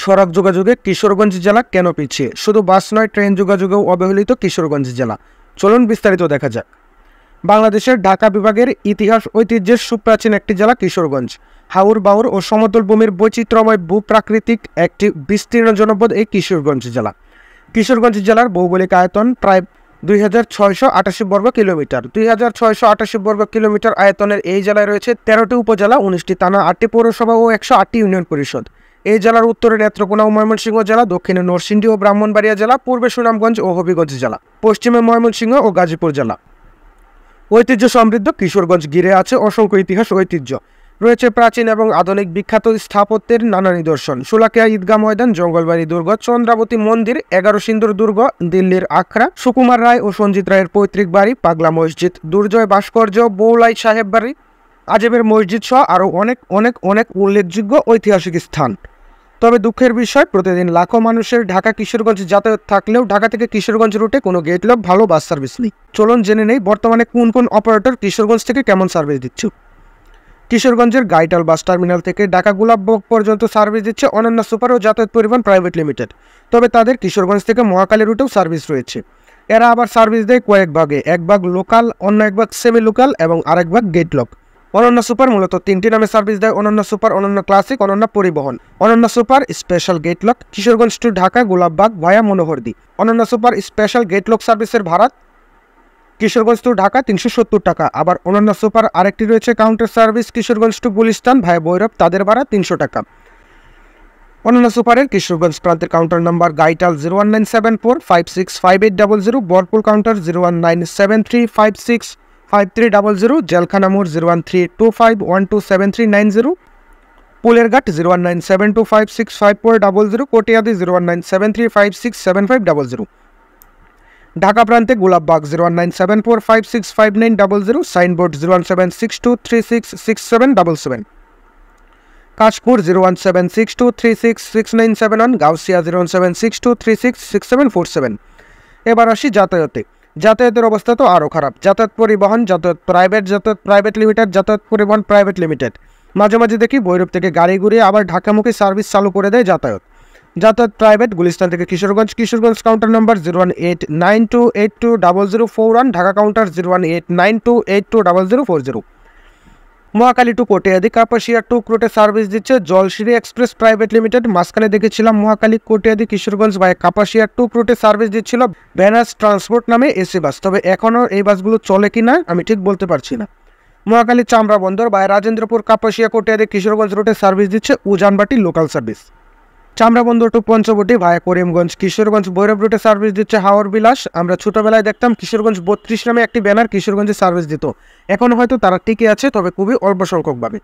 সড়ক যোগাযোগে কিশোরগঞ্জ জেলা কেন পিছিয়ে? শুধু বাস নয়, ট্রেন যোগাযোগেও অবহেলিত কিশোরগঞ্জ জেলা। চলুন বিস্তারিত দেখা যাক। বাংলাদেশের ঢাকা বিভাগের ইতিহাস ঐতিহ্যের সুপ্রাচীন একটি জেলা কিশোরগঞ্জ। হাওর বাউর ও সমতল ভূমির বৈচিত্র্যময় ভূপ্রাকৃতিক একটি বিস্তীর্ণ জনপদ এই কিশোরগঞ্জ জেলা। কিশোরগঞ্জ জেলার ভৌগোলিক আয়তন প্রায় 2688 বর্গ কিলোমিটার। 2688 বর্গ কিলোমিটার আয়তনের এই জেলায় রয়েছে 13টি উপজেলা, 19টি থানা, 8টি পৌরসভা ও 108টি ইউনিয়ন পরিষদ। এই জেলার উত্তরে নেত্রকোনা ও ময়মনসিংহ জেলা, দক্ষিণে নরসিংদী ও ব্রাহ্মণবাড়িয়া জেলা, পূর্বে সুনামগঞ্জ ও হবিগঞ্জ জেলা, পশ্চিমে ময়মনসিংহ ও গাজীপুর জেলা। ঐতিহ্য সমৃদ্ধ কিশোরগঞ্জ ঘিরে আছে অসংখ্য ইতিহাস ঐতিহ্য। রয়েছে প্রাচীন এবং আধুনিক বিখ্যাত স্থাপত্যের নানা নিদর্শন। শোলাকিয়া ঈদগাহ ময়দান, জঙ্গলবাড়ি দুর্গ, চন্দ্রাবতী মন্দির, 11 সিন্দুর দুর্গ, দিল্লির আখড়া, সুকুমার রায় ও সঞ্জিত রায়ের পৈতৃক বাড়ি, পাগলা মসজিদ, দুর্জয় ভাস্কর্য, বৌলাই সাহেব বাড়ি, আজবের মসজিদ সহ আরও অনেক উল্লেখযোগ্য ঐতিহাসিক স্থান। তবে দুঃখের বিষয়, প্রতিদিন লাখো মানুষের ঢাকা কিশোরগঞ্জ যাতায়াত থাকলেও ঢাকা থেকে কিশোরগঞ্জ রুটে কোনো গেটলক ভালো বাস সার্ভিস নেই। চলুন জেনে নেই বর্তমানে কোন অপারেটর কিশোরগঞ্জ থেকে কেমন সার্ভিস দিচ্ছে। কিশোরগঞ্জের গাইটাল বাস টার্মিনাল থেকে ঢাকা গোলাপবাগ পর্যন্ত সার্ভিস দিচ্ছে অনন্য সুপার ও যাতায়াত পরিবহন প্রাইভেট লিমিটেড। তবে তাদের কিশোরগঞ্জ থেকে মহাখালী রুটেও সার্ভিস রয়েছে। এরা আবার সার্ভিস দেয় কয়েক ভাগে, এক ভাগ লোকাল, অন্য এক ভাগ সেমি লোকাল এবং আরেক ভাগ গেটলক। অনন্য সুপার মূলত 3টি নামে সার্ভিস দেয়: অনন্য সুপার, অনন্য classic, Ananya Paribahan. Ananya super special gate lock Kishoreganj to Dhaka Golapbag via Monohardi. Ananya super special gate lock সার্ভিসের ভাড়া কিশোরগঞ্জ টু ঢাকা 370 টাকা। আবার অনন্য সুপার আরেকটি রয়েছে counter service Kishoreganj to Gulistan via Bhairab, তাদের ভাড়া 300 টাকা। অনন্য সুপারের কিশোরগঞ্জ প্রান্তের counter number Gaital 01974565800, Barpul counter 01973565300, জেলখানা মোড় 01325127390, পুলেরঘাট 01972565400, কটিয়াদি 01973567500, ঢাকা প্রান্তে গোলাপবাগ 01974565900, সাইনবোর্ড 01762366777, কাশপুর 01762366971, গাউসিয়া 01762366747। এবার আসি যাতায়াতে। যাতায়াতের অবস্থা তো আরও খারাপ। যাতায়াত পরিবহন, যাতায়াত প্রাইভেট লিমিটেড, যাতায়াত পরিবহন প্রাইভেট লিমিটেড। মাঝে মাঝে দেখি ভৈরব থেকে গাড়ি ঘুরিয়ে আবার ঢাকামুখী সার্ভিস চালু করে দেয় যাতায়াত। যাতায়াত প্রাইভেট গুলিস্তান থেকে Kishoreganj counter number 01892820041, Dhaka counter 01892820040। Mohakhali to Katiadi Kapasia to রুটে সার্ভিস দিচ্ছে জলশিরি এক্সপ্রেস প্রাইভেট লিমিটেড। মাঝখানে দেখেছিলাম মহাখালী কটিয়াদি কিশোরগঞ্জ ভাই কাপাসিয়া টু রুটে সার্ভিস দিচ্ছিল ভ্যানাস ট্রান্সপোর্ট নামে এসি বাস। তবে এখনও এই বাসগুলো চলে কিনা আমি ঠিক বলতে পারছি না। মহাখালী চামড়া বন্দর ভাই রাজেন্দ্রপুর কাপাসিয়া কটিয়াদি কিশোরগঞ্জ রুটে সার্ভিস দিচ্ছে উজানবাটি লোকাল সার্ভিস। চামড়া বন্দর টু পঞ্চবটি ভায়া করিমগঞ্জ কিশোরগঞ্জ ভৈরব রুটে সার্ভিস দিচ্ছে হাওর বিলাস। আমরা ছোটবেলায় দেখতাম কিশোরগঞ্জ 32 নামে একটি ব্যানার কিশোরগঞ্জে সার্ভিস দিত। এখন হয়তো তারা টিকে আছে, তবে খুবই অল্প সংখ্যকভাবে।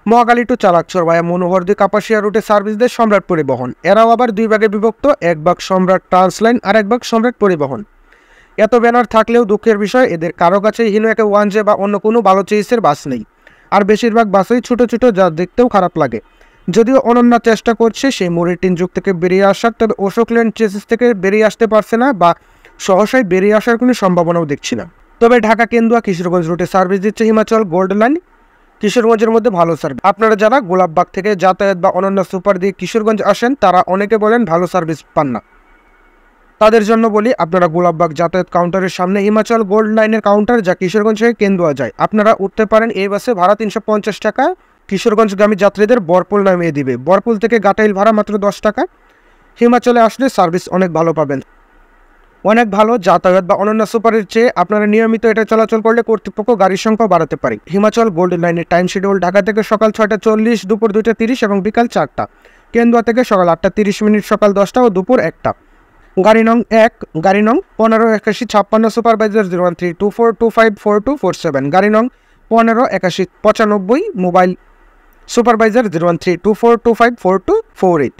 মহাখালী টু চালাকচর ভায়া মনোহরদী কাপাসিয়া রুটে সার্ভিস দেয় সম্রাট পরিবহন। এরাও আবার দুই ভাগে বিভক্ত, এক ভাগ সম্রাট ট্রান্সলাইন আর এক ভাগ সম্রাট পরিবহন। এত ব্যানার থাকলেও দুঃখের বিষয়, এদের কারো কাছে হিনোয়াকে 1J বা অন্য কোনো ভালো চেইসের বাস নেই। আর বেশিরভাগ বাসই ছোট ছোট, যা দেখতেও খারাপ লাগে। যদিও অনন্যা চেষ্টা করছে সেই মরিটিন যুগ থেকে বেরিয়ে আসার, তবে অশোক লেন চেসিস থেকে বেরিয়ে আসতে পারছে না, বা সহসাই বেরিয়ে আসার কোনো সম্ভাবনাও দেখছি না। তবে ঢাকা কেন্দুয়া কিশোরগঞ্জ রুটে সার্ভিস দিচ্ছে হিমাচল গোল্ড লাইন। কিশোরগঞ্জের মধ্যে ভালো সার্ভিস। আপনারা যারা গোলাপবাগ থেকে যাতায়াত বা অনন্য সুপার দিয়ে কিশোরগঞ্জ আসেন, তারা অনেকে বলেন ভালো সার্ভিস পান না। তাদের জন্য বলি, আপনারা গোলাপবাগ যাতায়াত কাউন্টারের সামনে হিমাচল গোল্ড লাইনের কাউন্টার, যা কিশোরগঞ্জ থেকে কেন্দুয়া যায়, আপনারা উঠতে পারেন। এই বাসে ভাড়া 350 টাকা। কিশোরগঞ্জগামী যাত্রীদের বরপুল নামিয়ে দিবে। বরপুল থেকে গাটাইল ভাড়া মাত্র 10 টাকা। হিমাচলে আসলে সার্ভিস অনেক ভালো পাবেন, অনেক ভালো। যাতায়াত বা অনন্য সুপারের চেয়ে আপনারা নিয়মিত এটা চলাচল করলে কর্তৃপক্ষ গাড়ির সংখ্যা বাড়াতে পারে। হিমাচল গোল্ড লাইনের টাইম শিডিউল: ঢাকা থেকে সকাল 6টা 40, দুপুর 2টা 30 এবং বিকাল 4টা। কেন্দুয়া থেকে সকাল 8টা 30, সকাল 10টা ও দুপুর 1টা। গাড়ি নং 1, গাড়ি নং 158156 সুপারভাইজার 01324254247, গাড়ি নং 158195 mobile supervisor 01324254248।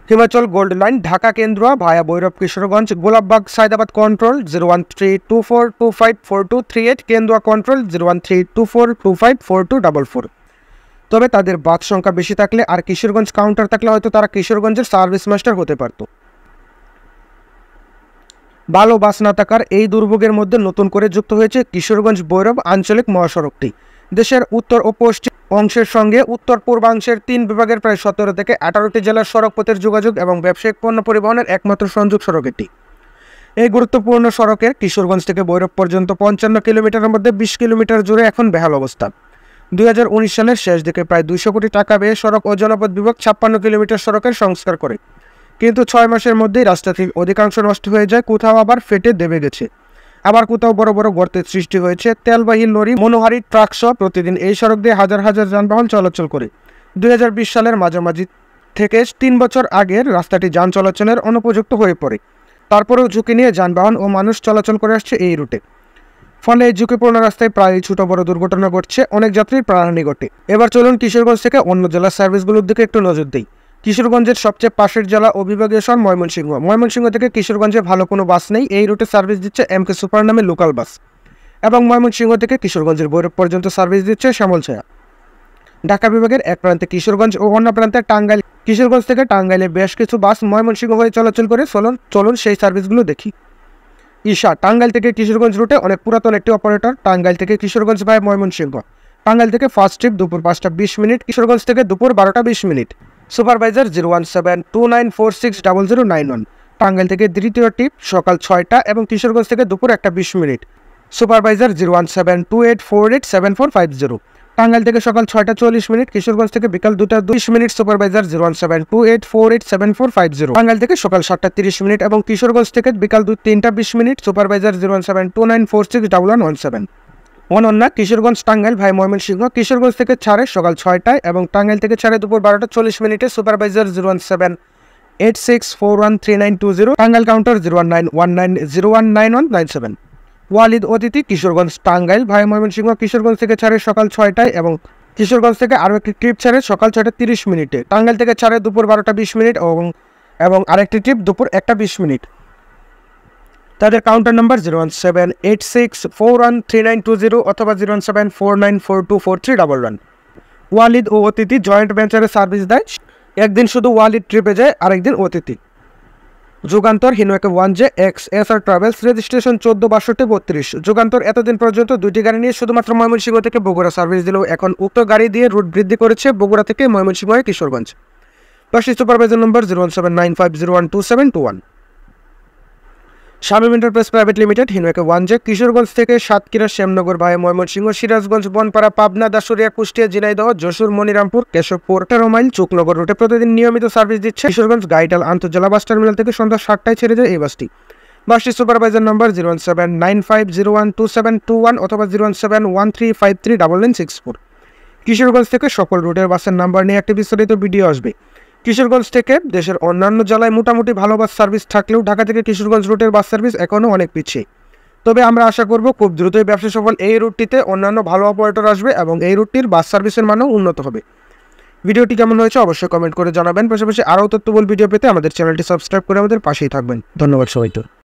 Himachal gold line Dhaka কেন্দ্র ভায়া ভৈরব কিশোরগঞ্জ গোলাপবাগ সায়দাবাদ কন্ট্রোল 01324254238, কেন্দুয়া কন্ট্রোল 01324254244। তবে তাদের বাস সংখ্যা বেশি থাকলে আর কিশোরগঞ্জ কাউন্টার থাকলে হয়তো তারা কিশোরগঞ্জের সার্ভিস মাস্টার হতে পারত। ভালো বাস না থাকার এই দুর্ভোগের মধ্যে নতুন করে যুক্ত হয়েছে কিশোরগঞ্জ ভৈরব আঞ্চলিক মহাসড়কটি। দেশের উত্তর ও পশ্চিম অংশের সঙ্গে উত্তর পূর্বাংশের 3 বিভাগের প্রায় 17 থেকে 18টি জেলার সড়ক পথের যোগাযোগ এবং ব্যবসায়িক পণ্য পরিবহনের একমাত্র সংযোগ সড়ক এটি। এই গুরুত্বপূর্ণ সড়কের কিশোরগঞ্জ থেকে ভৈরব পর্যন্ত 55 কিলোমিটারের মধ্যে 20 কিলোমিটার জুড়ে এখন বেহাল অবস্থা। 2019 সালের শেষ দিকে প্রায় 200 কোটি টাকা ব্যয়ে সড়ক ও জনপথ বিভাগ 56 কিলোমিটার সড়কের সংস্কার করে, কিন্তু 6 মাসের মধ্যেই রাস্তাটির অধিকাংশ নষ্ট হয়ে যায়, কোথাও আবার ফেটে দেবে গেছে, আবার কোথাও বড় বড় গর্তের সৃষ্টি হয়েছে। তেলবাহী লরি, মনোহারী ট্রাক সহ প্রতিদিন এই সড়ক দিয়ে হাজার হাজার যানবাহন চলাচল করে। 2020 সালের মাঝামাঝি থেকে 3 বছর আগের রাস্তাটি যান চলাচলের অনুপযুক্ত হয়ে পড়ে। তারপরেও ঝুঁকি নিয়ে যানবাহন ও মানুষ চলাচল করে আসছে এই রুটে, ফলে এই ঝুঁকিপূর্ণ রাস্তায় প্রায় ছোট বড় দুর্ঘটনা ঘটছে, অনেক যাত্রীর প্রাণহানি ঘটে। এবার চলুন কিশোরগঞ্জ থেকে অন্য জেলার সার্ভিসগুলোর দিকে একটু নজর দিই। কিশোরগঞ্জের সবচেয়ে পাশের জেলা ও বিভাগীয় শহর ময়মনসিংহ। ময়মনসিংহ থেকে কিশোরগঞ্জে ভালো কোনো বাস নেই, এই রুটে সার্ভিস দিচ্ছে এমকে সুপার নামে লোকাল বাস, এবং ময়মনসিংহ থেকে কিশোরগঞ্জের ভৈরব পর্যন্ত সার্ভিস দিচ্ছে শ্যামলছায়া। ঢাকা বিভাগের এক প্রান্তে কিশোরগঞ্জ ও অন্য প্রান্তে টাঙ্গাইল। কিশোরগঞ্জ থেকে টাঙ্গাইলে বেশ কিছু বাস ময়মনসিংহ হয়ে চলাচল করে। চলুন সেই সার্ভিসগুলো দেখি। ঈশা টাঙ্গাইল থেকে কিশোরগঞ্জ রুটে অনেক পুরাতন একটি অপারেটর। টাঙ্গাইল থেকে কিশোরগঞ্জ ভাই ময়মনসিংহ। টাঙ্গাইল থেকে ফার্স্ট ট্রিপ দুপুর 5টা 20 মিনিট, কিশোরগঞ্জ থেকে দুপুর 12টা 20 মিনিট। সুপারভাইজার 01729460091। টাঙ্গাইল থেকে দ্বিতীয় ট্রিপ সকাল 6টা এবং কিশোরগঞ্জ থেকে দুপুর 1টা 20 মিনিট। সুপারভাইজার 01728487450। টাঙ্গাইল থেকে সকাল 6টা 40 মিনিট, কিশোরগঞ্জ থেকে বিকাল 2টা 20 মিনিট। সুপারভাইজার 01728487450। টাঙ্গাইল থেকে সকাল 7টা 30 মিনিট এবং কিশোরগঞ্জ থেকে বিকাল 3টা 20 মিনিট। সুপারভাইজার 07294611117। অনন্যা কিশোরগঞ্জ টাঙ্গাইল ভাই ময়মনসিংহ। কিশোরগঞ্জ থেকে ছাড়ে সকাল 6টায় এবং টাঙ্গাইল থেকে ছাড়ে দুপুর 12টা 40 মিনিটে। সুপারভাইজার 01786413920। টাঙ্গাইল কাউন্টার 01919019197। ওয়ালিদ অতিথি কিশোরগঞ্জ টাঙ্গাইল ভাই ময়মনসিংহ। কিশোরগঞ্জ থেকে ছাড়ে সকাল 6টায় এবং কিশোরগঞ্জ থেকে আরও একটি ট্রিপ ছাড়ে সকাল 6টা 30 মিনিটে। টাঙ্গাইল থেকে ছাড়ে দুপুর 12টা 20 মিনিট এবং আরেকটি ট্রিপ দুপুর 1টা 20 মিনিট। তাদের কাউন্টার নাম্বার 01786413920 অথবা 01749424311। ওয়ালিদ ও অতিথি জয়েন্ট ভেঞ্চারে সার্ভিস দেয়। একদিন শুধু ওয়ালিদ ট্রিপে যায়, আরেকদিন অতিথি। Jugantor Hino AK 1J XSR travels, registration 146232। Jugantor এতদিন পর্যন্ত 2টি গাড়ি নিয়ে শুধুমাত্র ময়মনসিংহ থেকে বগুড়া সার্ভিস দিলেও এখন উক্ত গাড়ি দিয়ে রুট বৃদ্ধি করেছে বগুড়া থেকে ময়মনসিংহ হয়ে কিশোরগঞ্জ। বাসটি supervisor number 01795012721। Shamim enterprise private limited, Hino AK 1J, Kishoreganj থেকে সাতক্ষীরা শ্যামনগর ভাই ময়মনসিংহ, সিরাজগঞ্জ বনপাড়া পাবনা দাসুরিয়া কুষ্টিয়া ঝিনাইদহ যশোর মনিরামপুর কেশবপুর 13 মাইল চুকনগর রুটে প্রতিদিন নিয়মিত সার্ভিস দিচ্ছে। কিশোরগঞ্জ গাইটাল আন্তর্জেলা বাস টার্মিনাল থেকে সন্ধ্যা 7টায় ছেড়ে যায় এই বাসটি। বাসটির সুপারভাইজার নম্বর 01795012721 অথবা 01713539964। কিশোরগঞ্জ থেকে সকল রুটের বাসের নাম্বার নিয়ে একটি বিস্তারিত ভিডিও আসবে। কিশোরগঞ্জ থেকে দেশের অন্যান্য জেলায় মোটামুটি ভালো বাস সার্ভিস থাকলেও ঢাকা থেকে কিশোরগঞ্জ রুটের বাস সার্ভিস এখনও অনেক পিছিয়ে। তবে আমরা আশা করব খুব দ্রুতই ব্যবসা সফল এই রুটটিতে অন্যান্য ভালো অপারেটর আসবে এবং এই রুটটির বাস সার্ভিসের মানও উন্নত হবে। ভিডিওটি কেমন হয়েছে অবশ্যই কমেন্ট করে জানাবেন। পাশাপাশি আরও তথ্যবহুল ভিডিও পেতে আমাদের চ্যানেলটি সাবস্ক্রাইব করে আমাদের পাশেই থাকবেন। ধন্যবাদ সবাইকে।